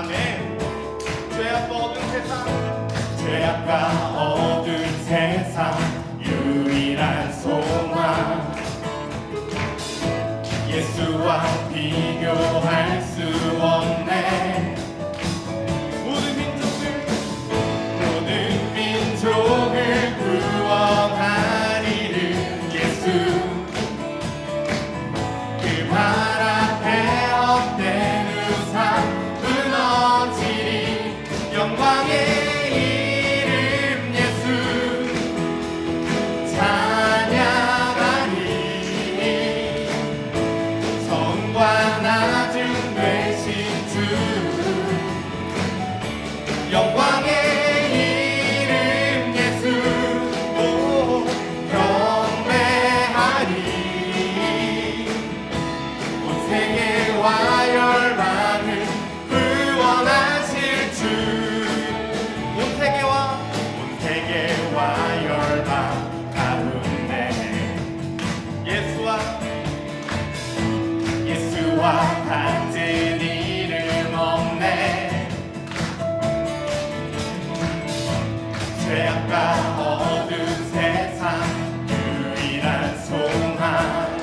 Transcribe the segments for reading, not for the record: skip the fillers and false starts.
아멘. 죄악과 어두운 세상, 죄악과 어두운 세상 유일한 소망, 예수와 비교할 수 없네. 모든 민족을 구원하리를 예수, 그 발 앞에 헛된 우상 무너지리. 영광의 이름 예수 찬양하리. 성과 나중 되신 주, 영광의 같은 이름 없네. 죄악과 어두운 세상 유일한 소망,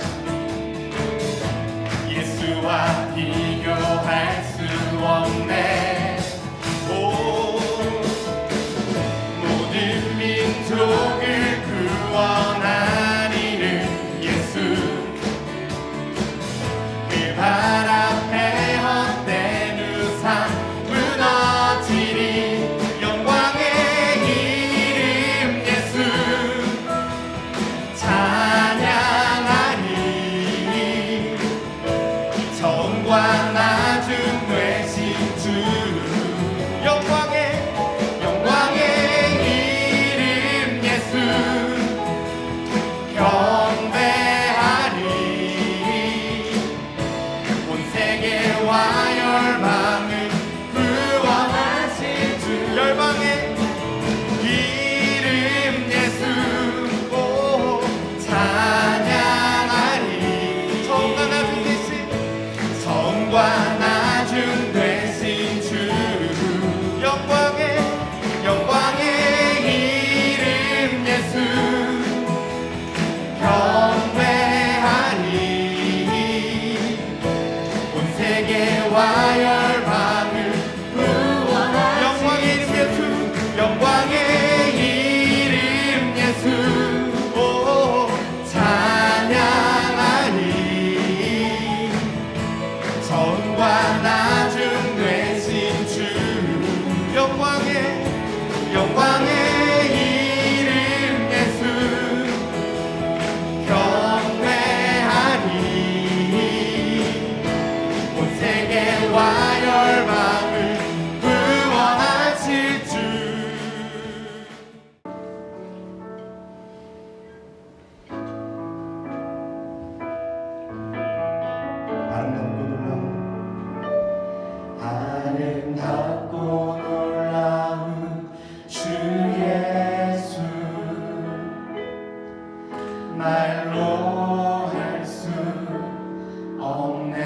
예수와 비교할 수 없네. 모든 민족을 구원하리를 예수, 발 앞에 헛된 우상 무너지리. 영광의 이름 예수 찬양하리. 처음과 나중 되신 주, 영광의 이름 예수 열방을 구원하신 주, 열방의 이름 예수 찬양하리. 처음과 나중 되신 주, 영광의 이름 예수 경배하리. 세계와 열방을 구원하신 영광의 이름 예수, 영광의 이름 예수 찬양하리. 전과 나중 되신 주, 영광의 이름 예수 경배하리. 세계와 열방을 구원하실 주. 아름답고 놀라운 주 예수, 말로 할 수 없네.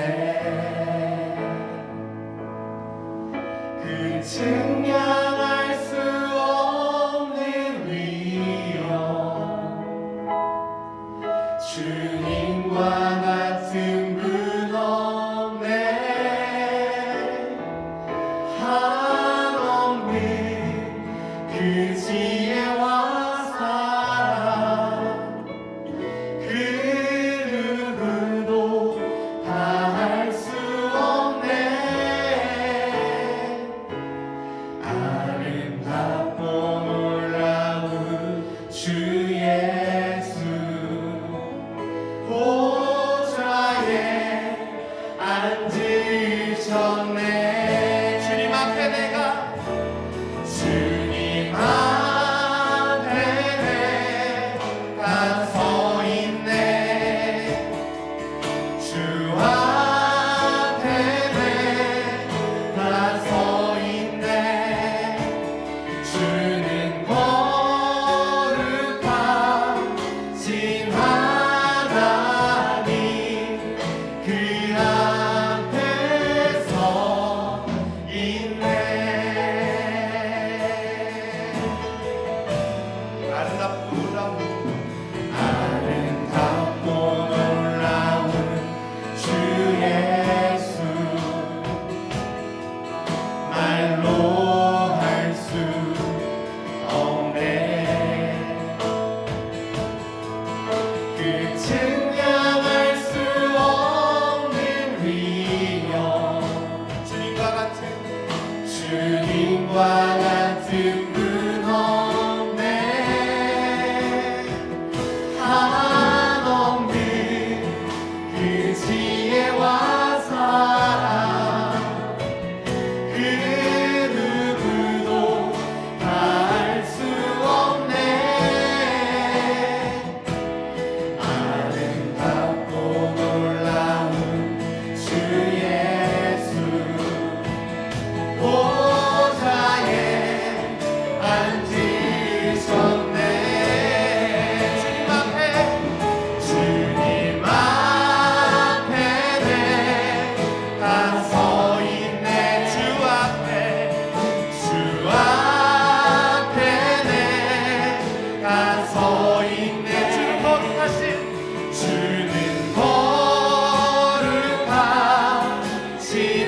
증명할 수 없는 위엄, 주님과 같은 분 없네. 한없는 그 지혜와 사랑, 그 측량할 수 없는 위엄 주님과 같은 분 없네 한없는 그 지혜와 사랑 그 누구도 다 알 수 없네 아름답고 놀라운 주 예수 보좌에 앉으셨네 주님 앞에 내가 서 있네 주 앞에 내가 서 있네 주는 거룩하신 주는 거룩하신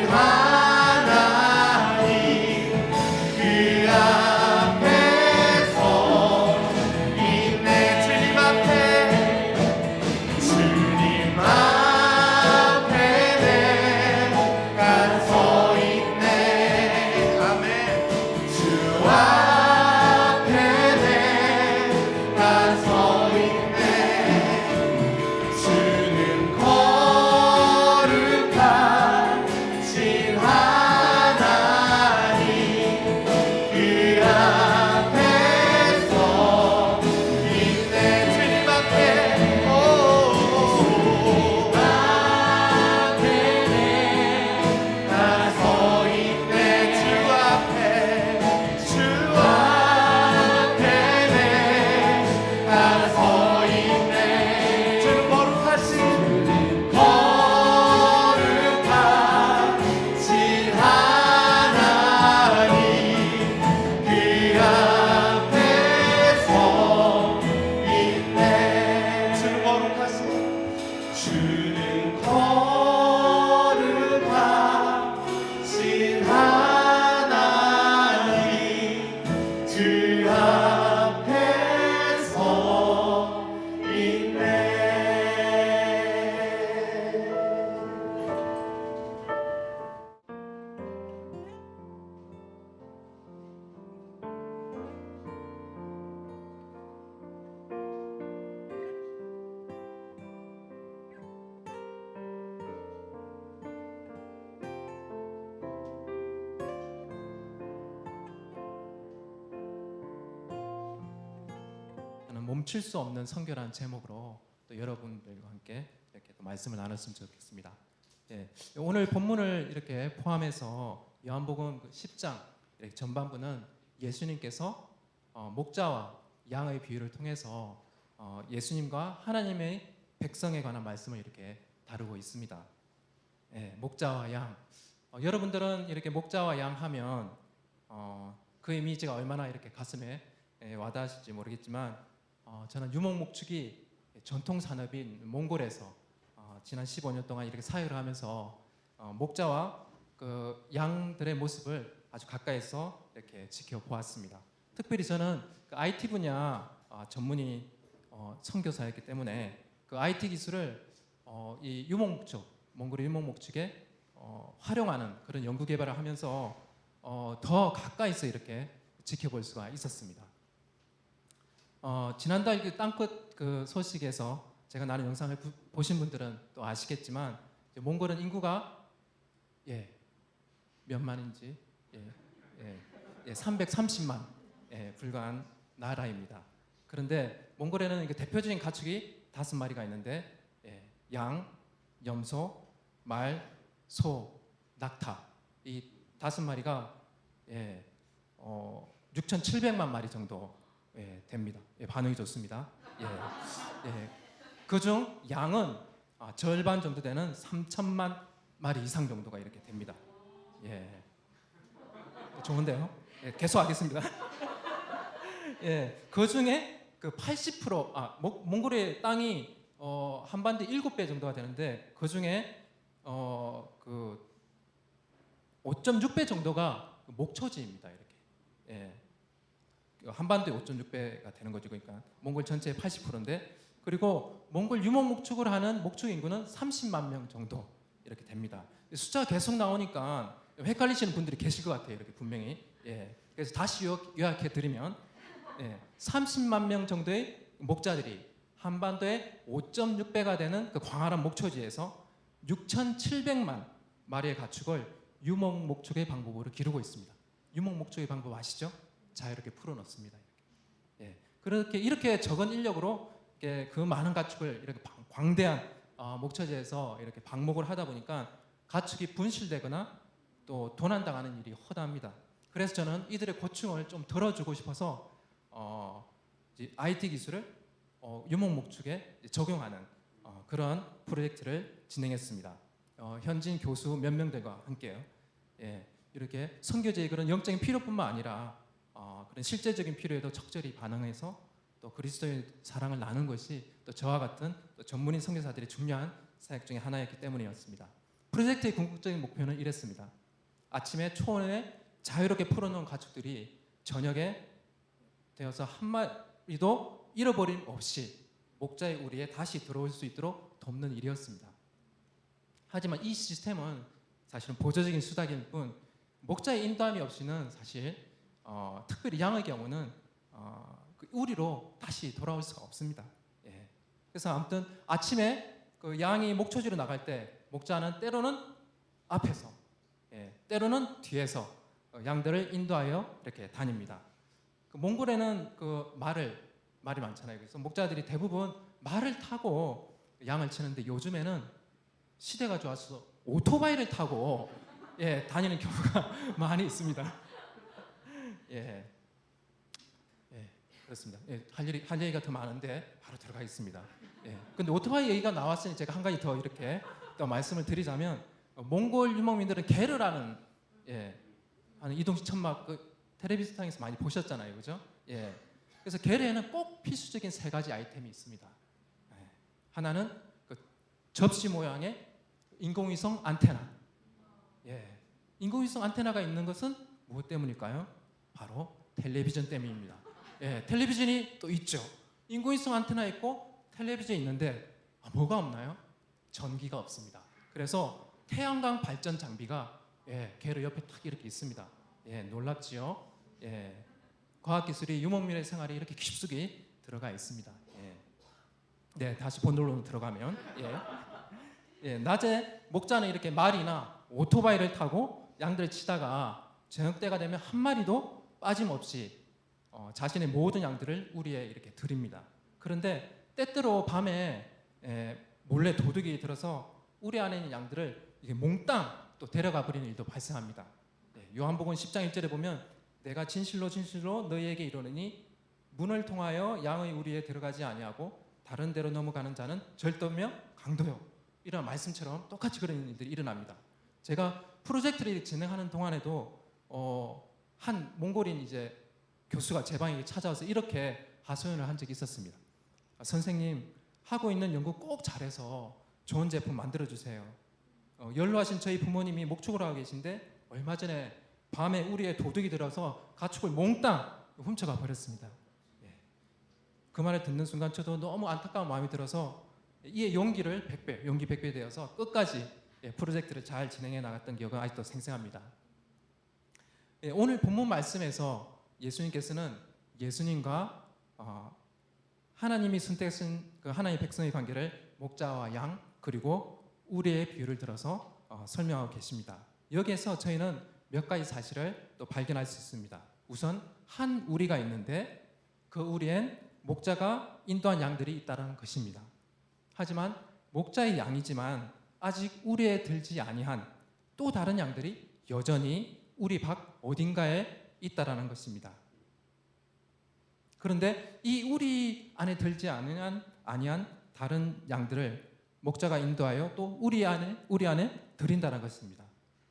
하나님 그 앞에서 있네 주님 앞에 내가 서 있네 아멘 주 앞에 내가 서 있네 주는 거룩하신 하나님 그 앞에서 있네 주님 앞에 내가 서 있네 주 앞에 내가 서 있네 주는 거룩하신 하나님 그 앞에서 있네 주는 거룩하신 하나님 그 앞에서 있네 저는 멈출 수 없는 선교라는 제목으로 또 여러분들과 함께 이렇게 또 말씀을 나눴으면 좋겠습니다. 예, 오늘 본문을 이렇게 포함해서 요한복음 10장 이렇게 전반부는 예수님께서 목자와 양의 비유를 통해서 예수님과 하나님의 백성에 관한 말씀을 이렇게 다루고 있습니다. 예, 목자와 양. 여러분들은 이렇게 목자와 양 하면 그 이미지가 얼마나 이렇게 가슴에 와닿으실지 모르겠지만 저는 유목목축이 전통 산업인 몽골에서 지난 15년 동안 이렇게 사역을 하면서 목자와 그 양들의 모습을 아주 가까이서 이렇게 지켜보았습니다. 특별히 저는 그 IT 분야 전문의 선교사였기 때문에 그 IT 기술을 이 유목목축, 몽골의 유목목축에 활용하는 그런 연구 개발을 하면서 더 가까이서 이렇게 지켜볼 수가 있었습니다. 지난달 그 땅끝 그 소식에서 제가 나눈 영상을 보신 분들은 또 아시겠지만 몽골은 인구가 몇 만인지 330만 불과한 나라입니다. 그런데 몽골에는 대표적인 가축이 5마리가 있는데 양, 염소, 말, 소, 낙타 이 5마리가 6,700만 마리 정도 됩니다. 반응이 좋습니다. 그중 양은 절반 정도 되는 3천만 마리 이상 정도가 이렇게 됩니다. 좋은데요? 계속하겠습니다. 그 중에 그 80% 몽골의 땅이 한반도 7배 정도가 되는데 그 중에 그 5.6배 정도가 목초지입니다. 이렇게 한반도의 5.6배가 되는 거죠. 그러니까 몽골 전체의 80%인데 그리고 몽골 유목 목축을 하는 목축 인구는 30만 명 정도 이렇게 됩니다. 숫자가 계속 나오니까 헷갈리시는 분들이 계실 것 같아요. 이렇게 분명히. 예. 그래서 다시 요약해 드리면 30만 명 정도의 목자들이 한반도의 5.6배가 되는 그 광활한 목초지에서 6,700만 마리의 가축을 유목 목축의 방법으로 기르고 있습니다. 유목 목축의 방법 아시죠? 자유롭게 풀어넣습니다. 그렇게 이렇게 적은 인력으로 그 많은 가축을 이렇게 광대한 목초지에서 이렇게 방목을 하다 보니까 가축이 분실되거나 또 도난당하는 일이 허다합니다. 그래서 저는 이들의 고충을 좀 덜어주고 싶어서 IT 기술을 유목 목축에 적용하는 그런 프로젝트를 진행했습니다. 현지인 교수 몇 명들과 함께요. 이렇게 선교제의 그런 영적인 필요뿐만 아니라 그런 실제적인 필요에도 적절히 반응해서 또 그리스도의 사랑을 나누는 것이 또 저와 같은 또 전문인 선교사들의 중요한 사역 중에 하나였기 때문이었습니다. 프로젝트의 궁극적인 목표는 이랬습니다. 아침에 초원에 자유롭게 풀어놓은 가축들이 저녁에 되어서 한 마리도 잃어버림 없이 목자의 우리에 다시 들어올 수 있도록 돕는 일이었습니다. 하지만 이 시스템은 사실은 보조적인 수단일 뿐 목자의 인도함이 없이는 사실 특별히 양의 경우는 그 우리로 다시 돌아올 수가 없습니다. 그래서 아무튼 아침에 그 양이 목초지로 나갈 때 목자는 때로는 앞에서 때로는 뒤에서 양들을 인도하여 이렇게 다닙니다. 그 몽골에는 그 말이 많잖아요. 그래서 목자들이 대부분 말을 타고 양을 치는데 요즘에는 시대가 좋아서 오토바이를 타고 다니는 경우가 많이 있습니다. 그렇습니다. 할 얘기가 더 많은데 바로 들어가겠습니다. 근데 오토바이 얘기가 나왔으니 제가 한 가지 더 이렇게 또 말씀을 드리자면 몽골 유목민들은 게르라는 하는 이동식 천막 그 텔레비전상에서 많이 보셨잖아요, 그죠? 그래서 게르에는 꼭 필수적인 세 가지 아이템이 있습니다. 하나는 그 접시 모양의 인공위성 안테나. 인공위성 안테나가 있는 것은 무엇 때문일까요? 바로 텔레비전 때문입니다. 텔레비전이 또 있죠. 인공위성 안테나 있고 텔레비전이 있는데 뭐가 없나요? 전기가 없습니다. 그래서 태양광 발전 장비가 게르 옆에 딱 이렇게 있습니다. 놀랍지요? 과학기술이 유목민의 생활에 이렇게 깊숙이 들어가 있습니다. 다시 본론으로 들어가면 낮에 목자는 이렇게 말이나 오토바이를 타고 양들을 치다가 저녁 때가 되면 한 마리도 빠짐없이 자신의 모든 양들을 우리에 이렇게 드립니다. 그런데 때때로 밤에 몰래 도둑이 들어서 우리 안에 있는 양들을 이게 몽땅 또 데려가 버리는 일도 발생합니다. 요한복음 10장 1절에 보면 내가 진실로 너희에게 이르노니 문을 통하여 양의 우리에 들어가지 아니하고 다른 데로 넘어가는 자는 절도며 강도요. 이런 말씀처럼 똑같이 그런 일들이 일어납니다. 제가 프로젝트를 진행하는 동안에도 한 몽골인 이제 교수가 제 방에 찾아와서 이렇게 하소연을 한 적이 있었습니다. 선생님 하고 있는 연구 꼭 잘해서 좋은 제품 만들어 주세요. 연로하신 저희 부모님이 목축을 하고 계신데 얼마 전에 밤에 우리의 도둑이 들어서 가축을 몽땅 훔쳐가 버렸습니다. 그 말을 듣는 순간 저도 너무 안타까운 마음이 들어서 이에 용기 100배 되어서 끝까지 프로젝트를 잘 진행해 나갔던 기억은 아직도 생생합니다. 오늘 본문 말씀에서 예수님께서는 예수님과 하나님이 선택하신 그 하나님의 백성의 관계를 목자와 양 그리고 우리의 비유를 들어서 설명하고 계십니다. 여기에서 저희는 몇 가지 사실을 또 발견할 수 있습니다. 우선 한 우리가 있는데 그 우리엔 목자가 인도한 양들이 있다는 것입니다. 하지만 목자의 양이지만 아직 우리에 들지 아니한 또 다른 양들이 여전히 우리 밖 어딘가에 있다라는 것입니다. 그런데 이 우리 안에 들지 아니한 다른 양들을 목자가 인도하여 또 우리 안에 들인다는 것입니다.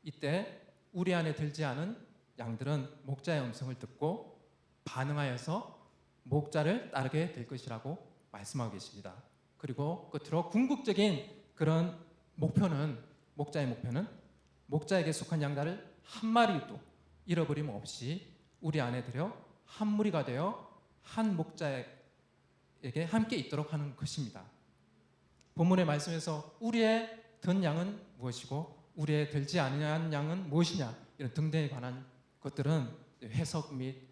이때 우리 안에 들지 않은 양들은 목자의 음성을 듣고 반응하여서 목자를 따르게 될 것이라고 말씀하고 계십니다. 그리고 끝으로 궁극적인 그런 목자의 목표는 목자에게 속한 양들을 한 마리도 잃어버림 없이 우리 안에 들여 한 무리가 되어 한 목자의 목자에게 함께 있도록 하는 것입니다. 본문의 말씀에서 우리의 든 양은 무엇이고 우리의 들지 아니한 양은 무엇이냐 이런 등등에 관한 것들은 해석 및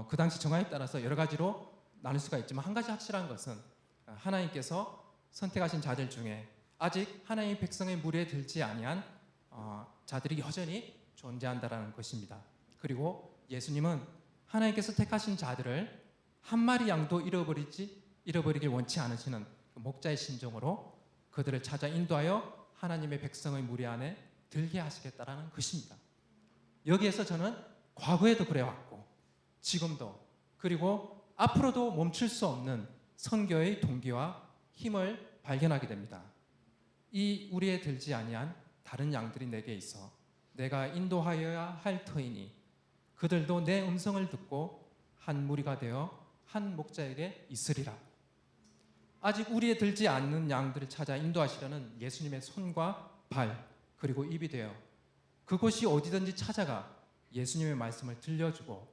그 당시 정황에 따라서 여러 가지로 나눌 수가 있지만 한 가지 확실한 것은 하나님께서 선택하신 자들 중에 아직 하나님의 백성의 무리에 들지 아니한 자들이 여전히 존재한다라는 것입니다. 그리고 예수님은 하나님께서 택하신 자들을 한 마리 양도 잃어버리길 원치 않으시는 목자의 심정으로 그들을 찾아 인도하여 하나님의 백성의 무리 안에 들게 하시겠다라는 것입니다. 여기에서 저는 과거에도 그래왔고 지금도 그리고 앞으로도 멈출 수 없는 선교의 동기와 힘을 발견하게 됩니다. 이 우리에 들지 아니한 다른 양들이 내게 있어 내가 인도하여야 할 터이니 그들도 내 음성을 듣고 한 무리가 되어 한 목자에게 있으리라. 아직 우리에 들지 않는 양들을 찾아 인도하시려는 예수님의 손과 발 그리고 입이 되어 그곳이 어디든지 찾아가 예수님의 말씀을 들려주고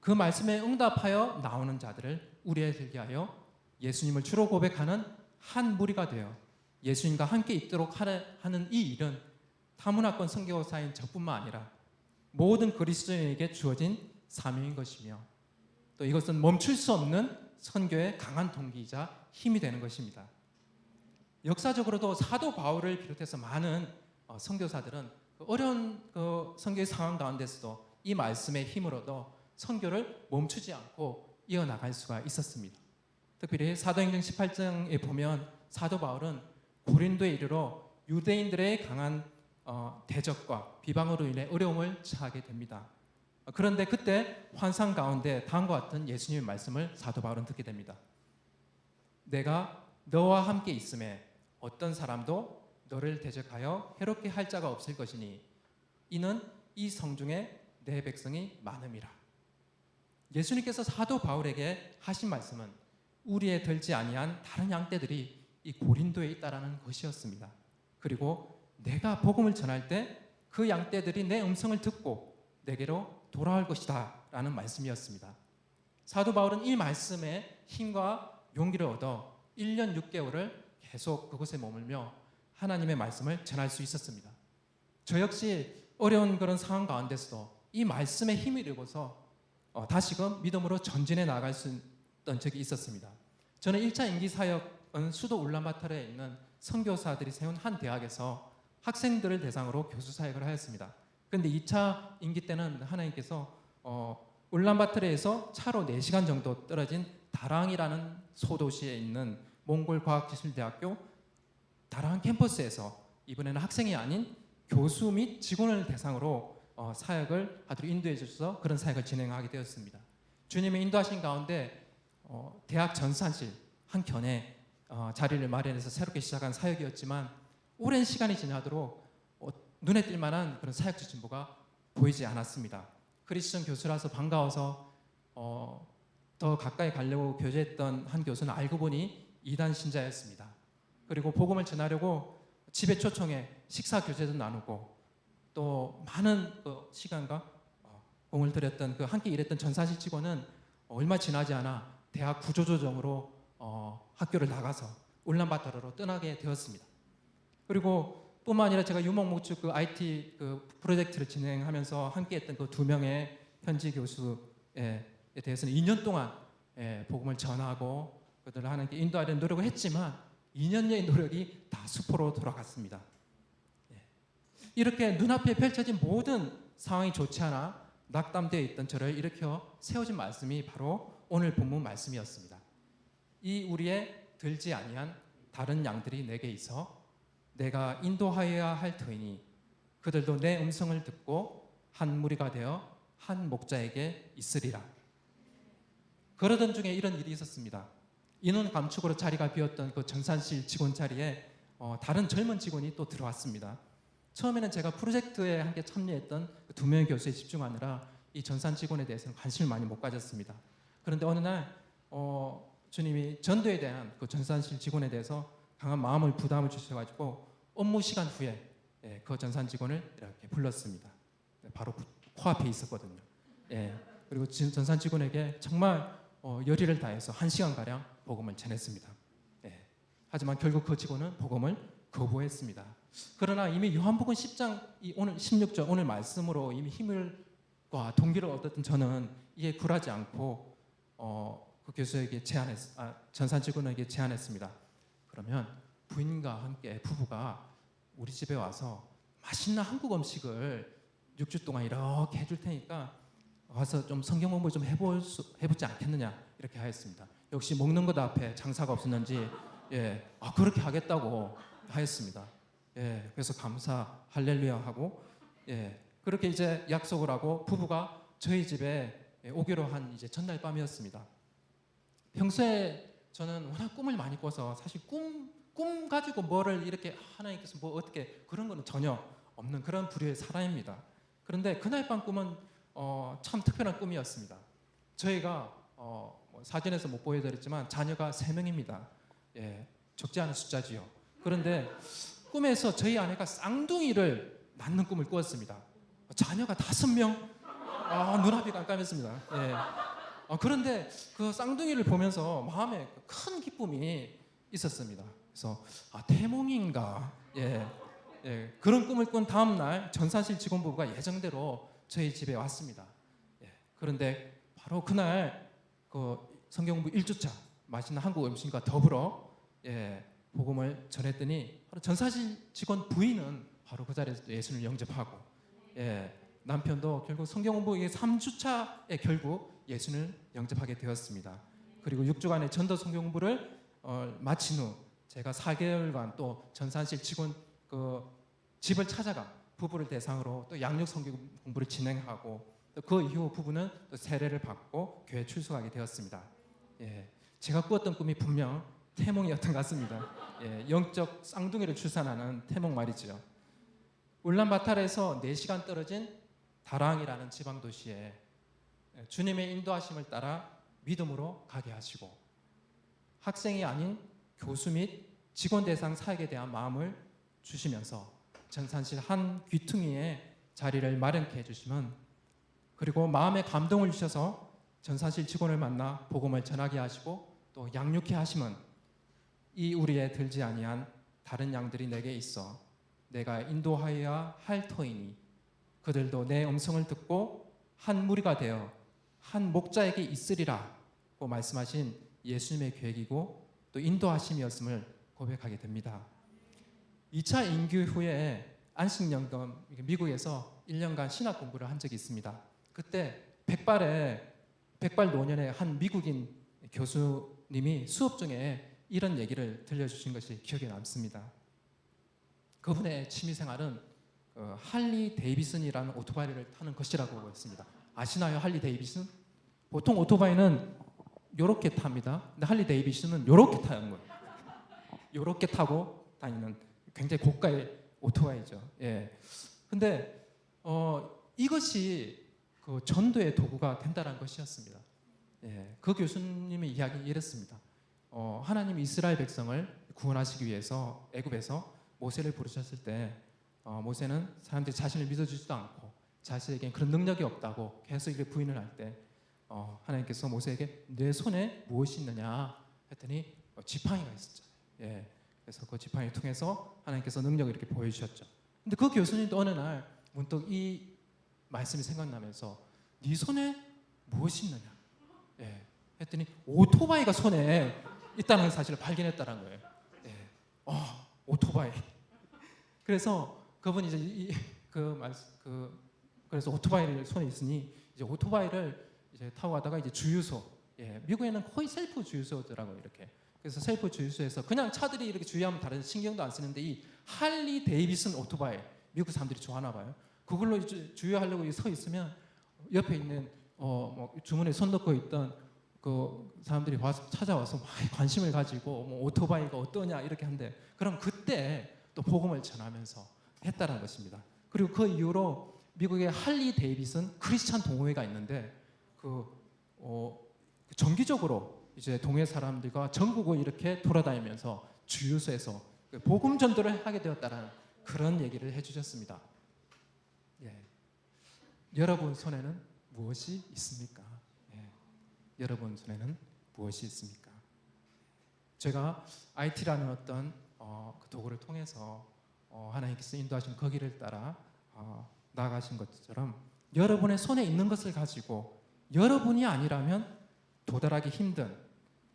그 말씀에 응답하여 나오는 자들을 우리에 들게 하여 예수님을 주로 고백하는 한 무리가 되어 예수님과 함께 있도록 하는 이 일은 타문화권 선교사인 저뿐만 아니라 모든 그리스도인에게 주어진 사명인 것이며 또 이것은 멈출 수 없는 선교의 강한 동기이자 힘이 되는 것입니다. 역사적으로도 사도 바울을 비롯해서 많은 선교사들은 어려운 선교의 상황 가운데서도 이 말씀의 힘으로도 선교를 멈추지 않고 이어나갈 수가 있었습니다. 특별히 사도행전 18장에 보면 사도 바울은 고린도에 이르러 유대인들의 강한 대적과 비방으로 인해 어려움을 처하게 됩니다. 그런데 그때 환상 가운데 다음과 같은 예수님의 말씀을 사도 바울은 듣게 됩니다. 내가 너와 함께 있음에 어떤 사람도 너를 대적하여 해롭게 할 자가 없을 것이니 이는 이 성중에 내 백성이 많음이라. 예수님께서 사도 바울에게 하신 말씀은 우리에 들지 아니한 다른 양떼들이 이 고린도에 있다라는 것이었습니다. 그리고 내가 복음을 전할 때 그 양떼들이 내 음성을 듣고 내게로 돌아올 것이다 라는 말씀이었습니다. 사도 바울은 이 말씀에 힘과 용기를 얻어 1년 6개월을 계속 그곳에 머물며 하나님의 말씀을 전할 수 있었습니다. 저 역시 어려운 그런 상황 가운데서도 이 말씀에 힘을 입어서 다시금 믿음으로 전진해 나갈 수 있던 적이 있었습니다. 저는 1차 임기 사역은 수도 울란바토르에 있는 선교사들이 세운 한 대학에서 학생들을 대상으로 교수 사역을 하였습니다. 그런데 2차 임기 때는 하나님께서 울란바토르에서 차로 4시간 정도 떨어진 다랑이라는 소도시에 있는 몽골 과학기술대학교 다랑 캠퍼스에서 이번에는 학생이 아닌 교수 및 직원을 대상으로 사역을 하도록 인도해 주셔서 그런 사역을 진행하게 되었습니다. 주님의 인도하신 가운데 대학 전산실 한 켠에 자리를 마련해서 새롭게 시작한 사역이었지만 오랜 시간이 지나도록 눈에 띌 만한 그런 사역적 진보가 보이지 않았습니다. 크리스천 교수라서 반가워서 더 가까이 가려고 교제했던 한 교수는 알고 보니 이단 신자였습니다. 그리고 복음을 전하려고 집에 초청해 식사 교제도 나누고 또 많은 시간과 공을 들였던 그 함께 일했던 전사실 직원은 얼마 지나지 않아 대학 구조조정으로 학교를 나가서 울란바토르로 떠나게 되었습니다. 그리고 뿐만 아니라 제가 유목목축 그 IT 그 프로젝트를 진행하면서 함께했던 그 2명의 현지 교수에 대해서는 2년 동안 복음을 전하고 그들을 하나님께 인도하려는 노력을 했지만 2년여의 노력이 다 수포로 돌아갔습니다. 이렇게 눈앞에 펼쳐진 모든 상황이 좋지 않아 낙담되어 있던 저를 일으켜 세워진 말씀이 바로 오늘 본문 말씀이었습니다. 이 우리의 들지 아니한 다른 양들이 내게 있어 내가 인도하여야 할 터이니 그들도 내 음성을 듣고 한 무리가 되어 한 목자에게 있으리라. 그러던 중에 이런 일이 있었습니다. 인원 감축으로 자리가 비었던 그 전산실 직원 자리에 다른 젊은 직원이 또 들어왔습니다. 처음에는 제가 프로젝트에 함께 참여했던 2명의 교수에 집중하느라 이 전산 직원에 대해서는 관심을 많이 못 가졌습니다. 그런데 어느 날 주님이 전도에 대한 그 전산실 직원에 대해서 강한 마음을 부담을 주셔가지고 업무 시간 후에 그 전산 직원을 이렇게 불렀습니다. 바로 코앞에 있었거든요. 그리고 전산 직원에게 정말 열의를 다해서 1시간 가량 복음을 전했습니다. 예. 하지만 결국 그 직원은 복음을 거부했습니다. 그러나 이미 요한복음 10장 오늘 16절 오늘 말씀으로 이미 힘을과 동기를 얻었던 저는 이에 굴하지 않고 그 교수에게 전산 직원에게 제안했습니다. 그러면 부인과 함께 부부가 우리 집에 와서 맛있는 한국 음식을 6주 동안 이렇게 해줄 테니까 와서 좀 성경 공부 좀 해보지 않겠느냐 이렇게 하였습니다. 역시 먹는 것 앞에 장사가 없었는지 그렇게 하겠다고 하였습니다. 그래서 감사 할렐루야 하고 그렇게 이제 약속을 하고 부부가 저희 집에 오기로 한 이제 전날 밤이었습니다. 평소에 저는 워낙 꿈을 많이 꿔서 사실 꿈 가지고 뭐를 이렇게 하나님께서 뭐 어떻게 그런 거는 전혀 없는 그런 부류의 사람입니다. 그런데 그날 밤 꿈은 참 특별한 꿈이었습니다. 저희가 사진에서 못 보여드렸지만 자녀가 3명입니다. 적지 않은 숫자지요. 그런데 꿈에서 저희 아내가 쌍둥이를 낳는 꿈을 꾸었습니다. 자녀가 5명. 눈앞이 깜깜했습니다. 그런데 그 쌍둥이를 보면서 마음에 큰 기쁨이 있었습니다. 그래서 태몽인가? 그런 꿈을 꾼 다음 날 전산실 직원부부가 예정대로 저희 집에 왔습니다. 그런데 바로 그날 그 성경공부 1주차 맛있는 한국 음식과 더불어 복음을 전했더니 바로 전사실 직원 부인은 바로 그 자리에서 예수를 영접하고 남편도 결국 성경공부 3주차에 결국 예수를 영접하게 되었습니다. 그리고 6주간의 전도 성경공부를 마친 후 제가 4개월간 또 전산실 직원 그 집을 찾아가 부부를 대상으로 또 양육 성경 공부를 진행하고 또 그 이후 부부는 또 세례를 받고 교회 출석하게 되었습니다. 제가 꾸었던 꿈이 분명 태몽이었던 것 같습니다. 영적 쌍둥이를 출산하는 태몽 말이죠. 울란바타르에서 4시간 떨어진 다랑이라는 지방 도시에 주님의 인도하심을 따라 믿음으로 가게 하시고 학생이 아닌 교수 및 직원 대상 사역에 대한 마음을 주시면서 전산실 한 귀퉁이에 자리를 마련케 해주시면 그리고 마음에 감동을 주셔서 전산실 직원을 만나 복음을 전하게 하시고 또 양육케 하시면 이 우리에 들지 아니한 다른 양들이 내게 있어 내가 인도하여야 할 터이니 그들도 내 음성을 듣고 한 무리가 되어 한 목자에게 있으리라고 말씀하신 예수님의 계획이고 또 인도하심이었음을 고백하게 됩니다. 2차 인교 후에 안식연금 미국에서 1년간 신학 공부를 한 적이 있습니다. 그때 백발 노년의 한 미국인 교수님이 수업 중에 이런 얘기를 들려주신 것이 기억에 남습니다. 그분의 취미생활은 할리 데이비슨이라는 오토바이를 타는 것이라고 했습니다. 아시나요? 할리 데이비슨? 보통 오토바이는 이렇게 탑니다. 근데 할리 데이비슨은 이렇게 타는 거예요. 이렇게 타고 다니는 굉장히 고가의 오토바이죠. 근데 이것이 그 전도의 도구가 된다는 것이었습니다. 그 교수님의 이야기는 이랬습니다. 하나님이 이스라엘 백성을 구원하시기 위해서 애굽에서 모세를 부르셨을 때 모세는 사람들이 자신을 믿어주지도 않고 자신에게 그런 능력이 없다고 계속 이렇게 부인을 할 때 하나님께서 모세에게 내 손에 무엇이 있느냐 했더니 지팡이가 있었잖아요. 그래서 그 지팡이를 통해서 하나님께서 능력을 이렇게 보여주셨죠. 근데 그 교수님도 어느 날 문득 이 말씀이 생각나면서 네 손에 무엇이 있느냐 했더니 오토바이가 손에 있다는 사실을 발견했다는 거예요. 오토바이. 그래서 그분이 이제 그래서 오토바이를 손에 있으니 이제 오토바이를 이제 타고 가다가 이제 주유소. 미국에는 거의 셀프 주유소더라고요, 이렇게. 그래서 셀프 주유소에서 그냥 차들이 이렇게 주유하면 다른 신경도 안 쓰는데 이 할리 데이비슨 오토바이 미국 사람들이 좋아하나 봐요. 그걸로 이제 주유하려고 서 있으면 옆에 있는 뭐 주머니에 손 넣고 있던 그 사람들이 와서 찾아와서 막 관심을 가지고 뭐 오토바이가 어떠냐 이렇게 한대. 그럼 그때 또 복음을 전하면서 했다는 것입니다. 그리고 그 이후로 미국의 할리 데이비슨 크리스찬 동호회가 있는데 정기적으로 이제 동호회 사람들과 전국을 이렇게 돌아다니면서 주유소에서 복음 전도를 하게 되었다는 그런 얘기를 해주셨습니다. 여러분 손에는 무엇이 있습니까? 여러분 손에는 무엇이 있습니까? 제가 IT라는 어떤 그 도구를 통해서 하나님께서 인도하신 그 길을 따라 나아가신 것처럼 여러분의 손에 있는 것을 가지고 여러분이 아니라면 도달하기 힘든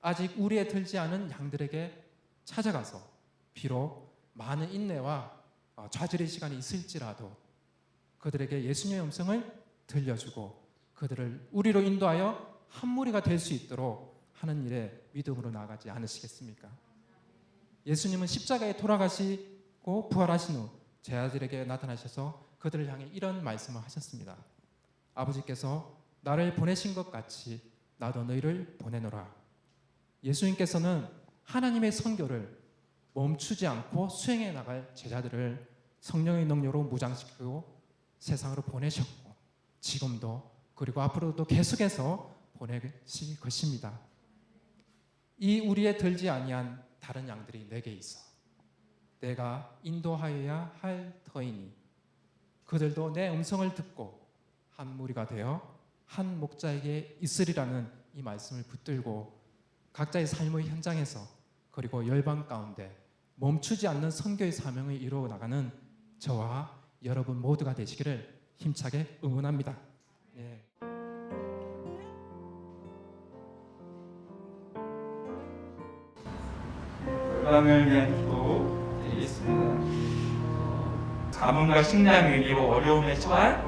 아직 우리에 들지 않은 양들에게 찾아가서 비록 많은 인내와 좌절의 시간이 있을지라도 그들에게 예수님의 음성을 들려주고 그들을 우리로 인도하여 한 무리가 될 수 있도록 하는 일에 믿음으로 나아가지 않으시겠습니까? 예수님은 십자가에 돌아가시고 부활하신 후 제 아들에게 나타나셔서 그들을 향해 이런 말씀을 하셨습니다. 아버지께서 나를 보내신 것 같이 나도 너희를 보내노라. 예수님께서는 하나님의 선교를 멈추지 않고 수행해 나갈 제자들을 성령의 능력으로 무장시키고 세상으로 보내셨고 지금도 그리고 앞으로도 계속해서 보내실 것입니다. 이 우리에 들지 아니한 다른 양들이 내게 있어 내가 인도하여야 할 터이니 그들도 내 음성을 듣고 한 무리가 되어 한 목자에게 있으리라는 이 말씀을 붙들고 각자의 삶의 현장에서 그리고 열방 가운데 멈추지 않는 선교의 사명을 이루어 나가는 저와 여러분 모두가 되시기를 힘차게 응원합니다. 예. 열방을 위한 기도 드리겠습니다. 가뭄과 식량 위기로 어려움에 처한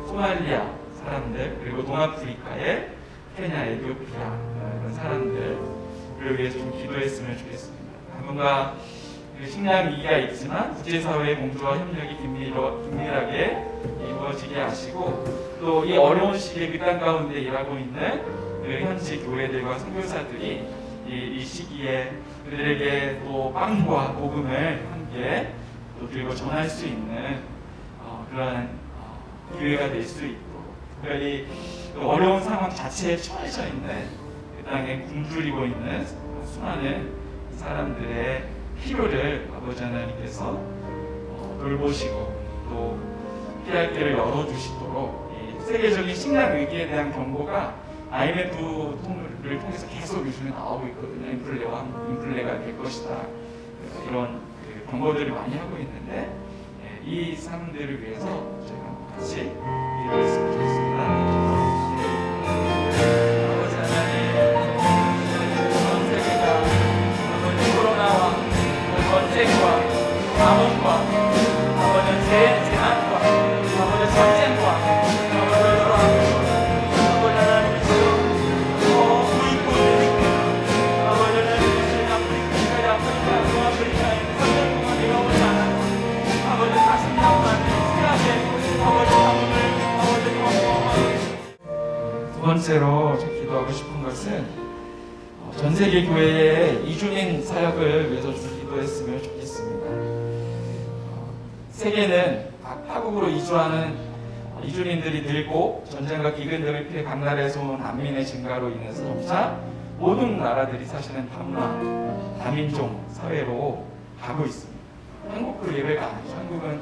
소말리아 사람들 그리고 동아프리카의 케냐, 에티오피아 이런 사람들을 위해서 좀 기도했으면 좋겠습니다. 가뭄과 식량 위기가 있지만 국제사회의 공조와 협력이 긴밀하게 이루어지게 하시고 또 이 어려운 시기에 그 땅 가운데 일하고 있는 그 현지 교회들과 선교사들이 이 시기에 그들에게 또 빵과 복음을 함께 또 들고 전할 수 있는 그러한 기회가 될 수 있도록 특별히 그 어려운 상황 자체에 처해져 있는 그 땅에 굶주리고 있는 수많은 사람들의 필요를 아버지 하나님께서 돌보시고 또 피할 길을 열어주시도록 이 세계적인 식량 위기에 대한 경고가 IMF를 통해서 계속 요즘에 나오고 있거든요. 인플레가 될 것이다. 이런 경고들을 많이 하고 있는데 이 사람들을 위해서 저희가 같이 기도했으면 좋겠습니다. 아버지 하나님, 전 세계가 아버지 코로나와 전쟁과 가뭄과 아버지 재난과 아버지 전쟁과 아버지 여러 아버지 하나님 지금 부익부를 아버지 하나님 아프리카 동아프리카에 선전 동안이 오지 않았고 아버지 40년 만에 시간에 아버지 가뭄을 아버지 두 번째로 기도하고 싶은 것은 전 세계 교회의 이주민 사역을 위해서 좀 기도했으면 좋겠습니다. 세계는 각 타국으로 이주하는 이주민들이 늘고 전쟁과 기근 등을 피해 각 나라에서 온 난민의 증가로 인해서 점차 모든 나라들이 사실은 다문화, 다민족 사회로 가고 있습니다. 한국도 예외가 아니죠. 한국은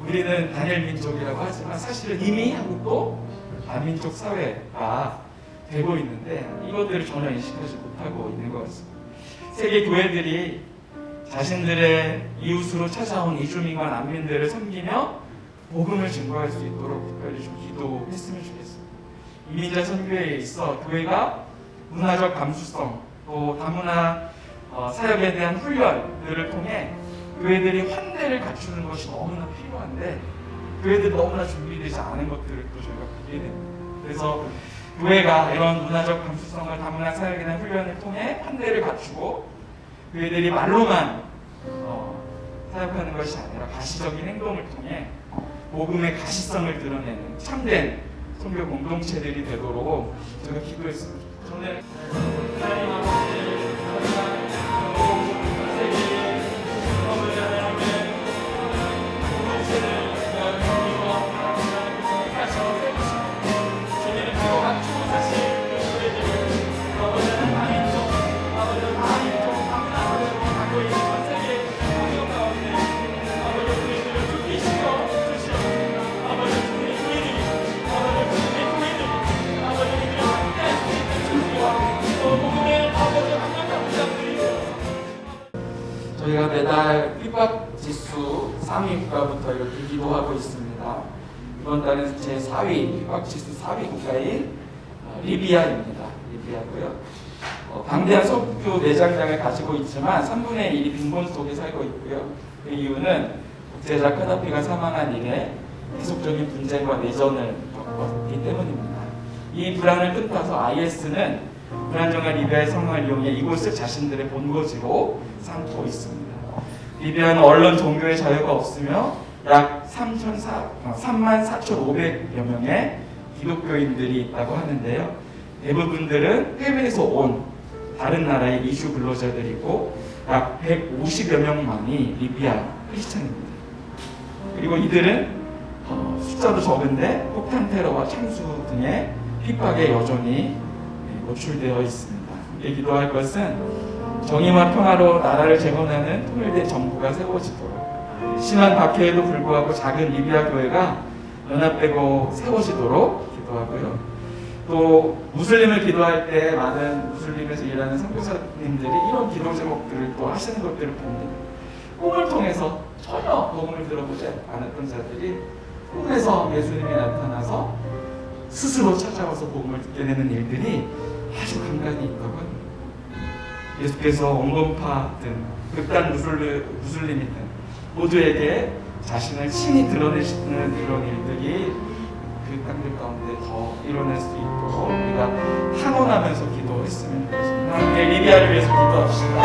우리는 단일 민족이라고 하지만 사실은 이미 한국도 다민족 사회가 되고 있는데 이것들을 전혀 인식하지 못하고 있는 것 같습니다. 세계 교회들이 자신들의 이웃으로 찾아온 이주민과 난민들을 섬기며 복음을 증거할 수 있도록 특별히 좀 기도했으면 좋겠습니다. 이민자 선교에 있어 교회가 문화적 감수성 또 다문화 사역에 대한 훈련들을 통해 교회들이 환대를 갖추는 것이 너무나 필요한데 교회들이 너무나 준비되지 않은 것들을 또 저희가 보게 됩니다. 그래서 교회가 이런 문화적 감수성과 다문화 사역에 대한 훈련을 통해 환대를 갖추고 교회들이 말로만 사역하는 것이 아니라 가시적인 행동을 통해 복음의 가시성을 드러내는 참된 선교 공동체들이 되도록 제가 기도했습니다. 저는 하나님 아버지 아버지 저희가 매달 핍박 지수 3위 국가부터 이렇게 기도하고 있습니다. 이번 달은 제 4위 핍박 지수 4위 국가인 리비아입니다. 리비아고요. 방대한 석유 내장량을 가지고 있지만 3분의 1이 빈곤 속에 살고 있고요. 그 이유는 독재자 카다피가 사망한 이래 계속적인 분쟁과 내전을 겪었기 때문입니다. 이 불안을 뜻하서 IS는 불안정한 리비아의 상황을 이용해 이곳을 자신들의 본거지로 삼고 있습니다. 리비아는 언론, 종교의 자유가 없으며 약 34,500여 명의 기독교인들이 있다고 하는데요. 대부분들은 해외에서 온 다른 나라의 이주 근로자들이고 약 150여 명만이 리비아 크리스찬입니다. 그리고 이들은 숫자도 적은데 폭탄 테러와 참수 등의 핍박에 여전히 노출되어 있습니다. 우리가 기도할 것은 정의와 평화로 나라를 재건하는 통일된 정부가 세워지도록, 심한 박해에도 불구하고 작은 리비아 교회가 연합되고 세워지도록 기도하고요. 또 무슬림을 기도할 때 많은 무슬림에서 일하는 선교사님들이 이런 기도 제목들을 또 하시는 것들을 봅니다. 꿈을 통해서 전혀 복음을 들어보지 않았던 자들이 꿈에서 예수님이 나타나서 스스로 찾아와서 복음을 듣게 되는 일들이 아주 간간히 있다고 합니다. 예수께서 원건파든 극단 무슬림이든 모두에게 자신을 친히 드러내시는 그런 일들이 그 땅들 가운데 더 일어날 수 있도록 우리가 항원하면서 기도했으면 좋겠습니다. 함께 리비아를 위해서 기도합시다.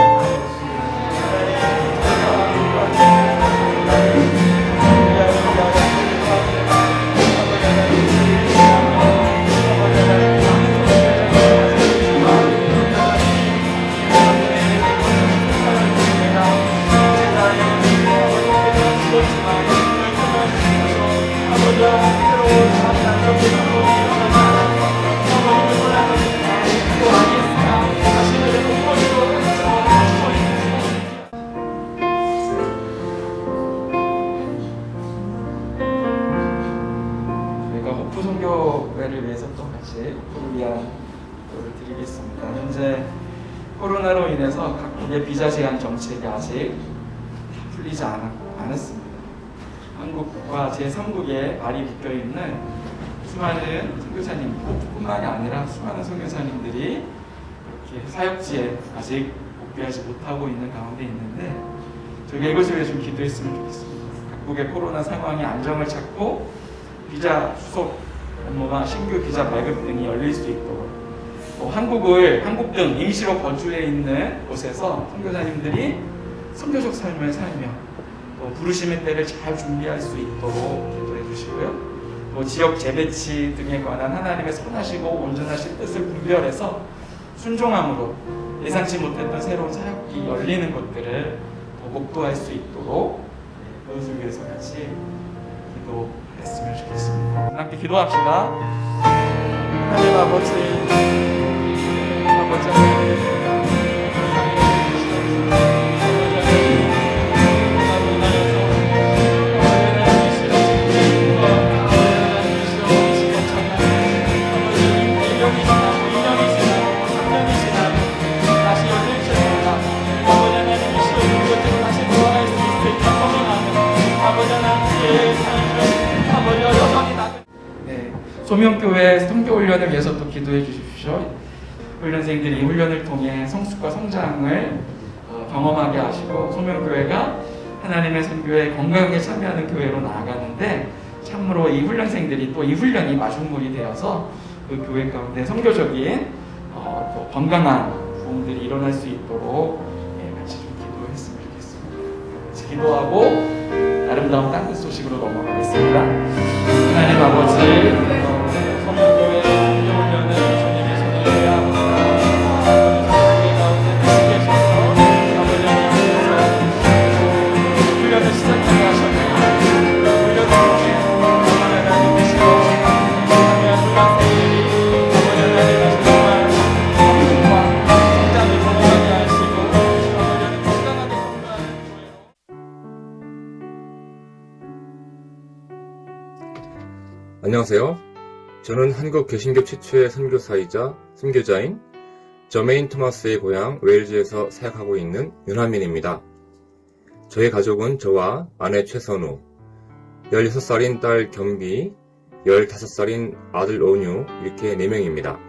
선교회를 위해서 또 같이 오프를 위한 기도를 드리겠습니다. 현재 코로나로 인해서 각국의 비자 제한 정책이 아직 풀리지 않았습니다. 한국과 제3국에 발이 묶여있는 수많은 선교사님뿐만이 아니라 수많은 선교사님들이 이렇게 사역지에 아직 복귀하지 못하고 있는 가운데 있는데 저희가 이것을 위해 좀 기도했으면 좋겠습니다. 각국의 코로나 상황이 안정을 찾고 비자 수속 업무와 신규 비자 발급 등이 열릴 수 있도록, 또 한국 등 임시로 거주해 있는 곳에서 선교사님들이 선교적 삶을 살며 또 부르심의 때를 잘 준비할 수 있도록 기도해 주시고요. 또 지역 재배치 등에 관한 하나님의 선하시고 온전하신 뜻을 분별해서 순종함으로 예상치 못했던 새로운 사역이 열리는 것들을 더 목도할 수 있도록 그것을 위해서 같이 기도했으면 좋겠습니다. 함께 기도합시다. 하나님 아버지, 소명교회 선교훈련을 위해서 또 기도해 주십시오. 훈련생들이 이 훈련을 통해 성숙과 성장을 경험하게 하시고 소명교회가 하나님의 선교에 건강하게 참여하는 교회로 나아가는데 참으로 이 훈련생들이 또 이 훈련이 마중물이 되어서 그 교회 가운데 선교적인 또 건강한 부흥들이 일어날 수 있도록 같이 좀 기도했으면 좋겠습니다. 같이 기도하고 아름다운 땅끝 소식으로 넘어가겠습니다. 하나님 아버지, 성교회 선교훈련은 주님의 손을 해야 합니다. 저희 가운데 계시께서 훈련을 시작하게 하셨고 훈련을 통해 하나님 계시고 참여한 훈련생들이 하나님 정말 성숙과 성장을 경험하게 하시고 훈련을 건강하게 건강하는 교회로. 안녕하세요. 저는 한국 개신교 최초의 선교사이자 선교자인 저메인 토마스의 고향 웨일즈에서 사역하고 있는 윤하민입니다. 저희 가족은 저와 아내 최선우, 16살인 딸 겸비, 15살인 아들 온유 이렇게 4명입니다.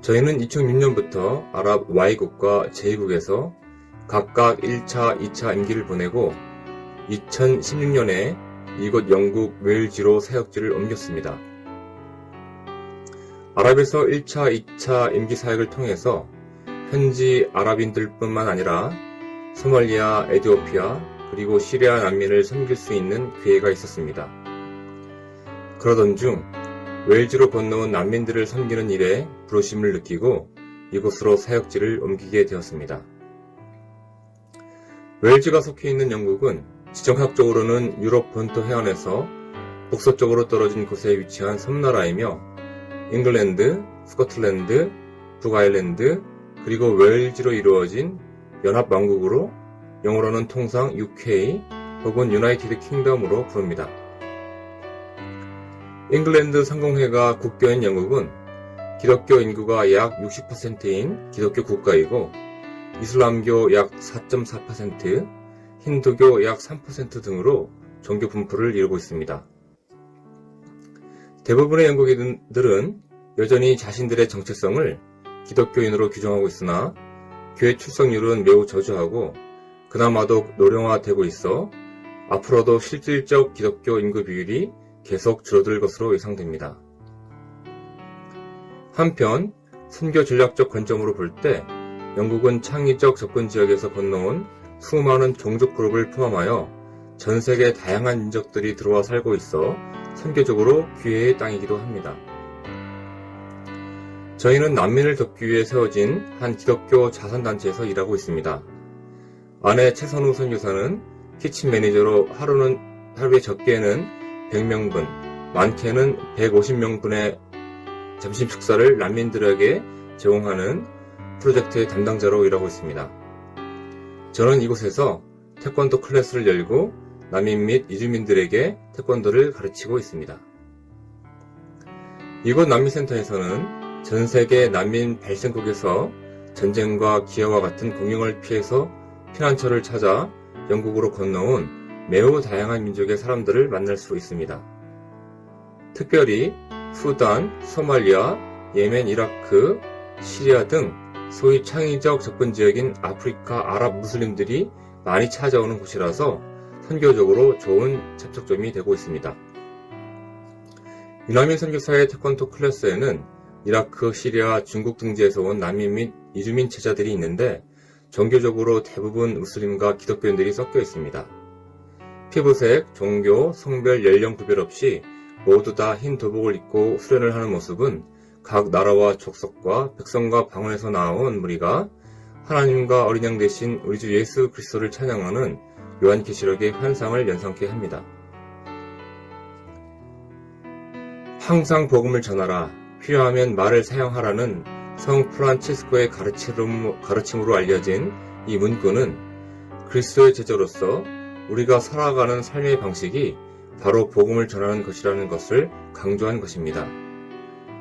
저희는 2006년부터 아랍 Y국과 J국에서 각각 1차, 2차 임기를 보내고 2016년에 이곳 영국 웨일즈로 사역지를 옮겼습니다. 아랍에서 1차, 2차 임기 사역을 통해서 현지 아랍인들뿐만 아니라 소말리아, 에티오피아, 그리고 시리아 난민을 섬길 수 있는 기회가 있었습니다. 그러던 중 웨일즈로 건너온 난민들을 섬기는 일에 부르심을 느끼고 이곳으로 사역지를 옮기게 되었습니다. 웨일즈가 속해 있는 영국은 지정학적으로는 유럽 본토 해안에서 북서쪽으로 떨어진 곳에 위치한 섬나라이며 잉글랜드, 스코틀랜드, 북아일랜드, 그리고 웨일즈로 이루어진 연합왕국으로 영어로는 통상 UK 혹은 유나이티드 킹덤으로 부릅니다. 잉글랜드 상공회가 국교인 영국은 기독교 인구가 약 60%인 기독교 국가이고 이슬람교 약 4.4%, 힌두교 약 3% 등으로 종교 분포를 이루고 있습니다. 대부분의 영국인들은 여전히 자신들의 정체성을 기독교인으로 규정하고 있으나 교회 출석률은 매우 저조하고 그나마도 노령화되고 있어 앞으로도 실질적 기독교 인구 비율이 계속 줄어들 것으로 예상됩니다. 한편 선교 전략적 관점으로 볼 때 영국은 창의적 접근 지역에서 건너온 수많은 종족 그룹을 포함하여 전 세계 다양한 민족들이 들어와 살고 있어 선교적으로 기회의 땅이기도 합니다. 저희는 난민을 돕기 위해 세워진 한 기독교 자선단체에서 일하고 있습니다. 아내 최선우 선교사는 키친 매니저로 하루에 적게는 100명분, 많게는 150명분의 점심 식사를 난민들에게 제공하는 프로젝트의 담당자로 일하고 있습니다. 저는 이곳에서 태권도 클래스를 열고 난민 및 이주민들에게 태권도를 가르치고 있습니다. 이곳 난민센터에서는 전 세계 난민 발생국에서 전쟁과 기아와 같은 공경을 피해서 피난처를 찾아 영국으로 건너온 매우 다양한 민족의 사람들을 만날 수 있습니다. 특별히 수단, 소말리아, 예멘, 이라크, 시리아 등 소위 창의적 접근 지역인 아프리카 아랍 무슬림들이 많이 찾아오는 곳이라서 선교적으로 좋은 접촉점이 되고 있습니다. 유난민 선교사의 태권도 클래스에는 이라크, 시리아, 중국 등지에서 온 난민 및 이주민 제자들이 있는데 종교적으로 대부분 무슬림과 기독교인들이 섞여 있습니다. 피부색, 종교, 성별, 연령 구별 없이 모두 다 흰 도복을 입고 수련을 하는 모습은 각 나라와 족속과 백성과 방언에서 나온 무리가 하나님과 어린 양 대신 우리 주 예수 그리스도를 찬양하는 요한계시록의 환상을 연상케 합니다. 항상 복음을 전하라, 필요하면 말을 사용하라는 성 프란치스코의 가르침으로 알려진 이 문구는 그리스도의 제자로서 우리가 살아가는 삶의 방식이 바로 복음을 전하는 것이라는 것을 강조한 것입니다.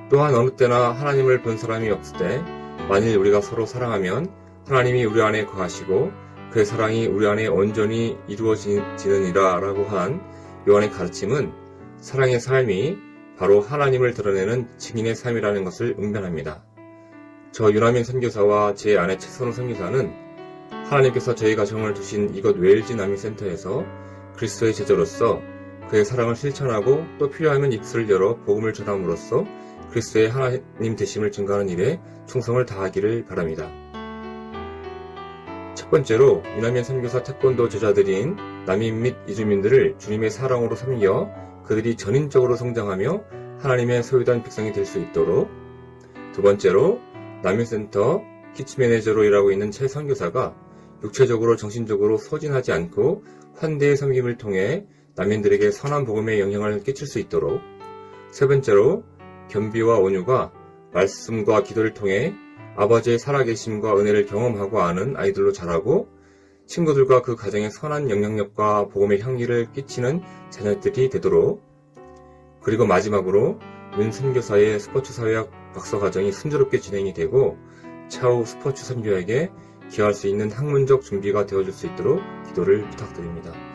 또한 어느 때나 하나님을 본 사람이 없을 때 만일 우리가 서로 사랑하면 하나님이 우리 안에 거하시고 그의 사랑이 우리 안에 온전히 이루어지느니라 라고 한 요한의 가르침은 사랑의 삶이 바로 하나님을 드러내는 증인의 삶이라는 것을 응변합니다. 저 유나민 선교사와 제 아내 최선우 선교사는 하나님께서 저희 가정을 두신 이곳 웨일즈 난민센터에서 그리스도의 제자로서 그의 사랑을 실천하고 또 필요하면 입술을 열어 복음을 전함으로써 그리스도의 하나님 되심을 증거하는 일에 충성을 다하기를 바랍니다. 첫 번째로 유나민 선교사 태권도 제자들인 난민 및 이주민들을 주님의 사랑으로 섬겨 그들이 전인적으로 성장하며 하나님의 소유된 백성이 될 수 있도록. 두 번째로 난민센터 키치 매니저로 일하고 있는 최 선교사가 육체적으로 정신적으로 소진하지 않고 환대의 섬김을 통해 난민들에게 선한 복음의 영향을 끼칠 수 있도록. 세 번째로 겸비와 온유가 말씀과 기도를 통해 아버지의 살아계심과 은혜를 경험하고 아는 아이들로 자라고 친구들과 그 가정에 선한 영향력과 복음의 향기를 끼치는 자녀들이 되도록. 그리고 마지막으로 윤 선교사의 스포츠 사회학 박사과정이 순조롭게 진행이 되고 차후 스포츠 선교에게 기여할 수 있는 학문적 준비가 되어줄 수 있도록 기도를 부탁드립니다.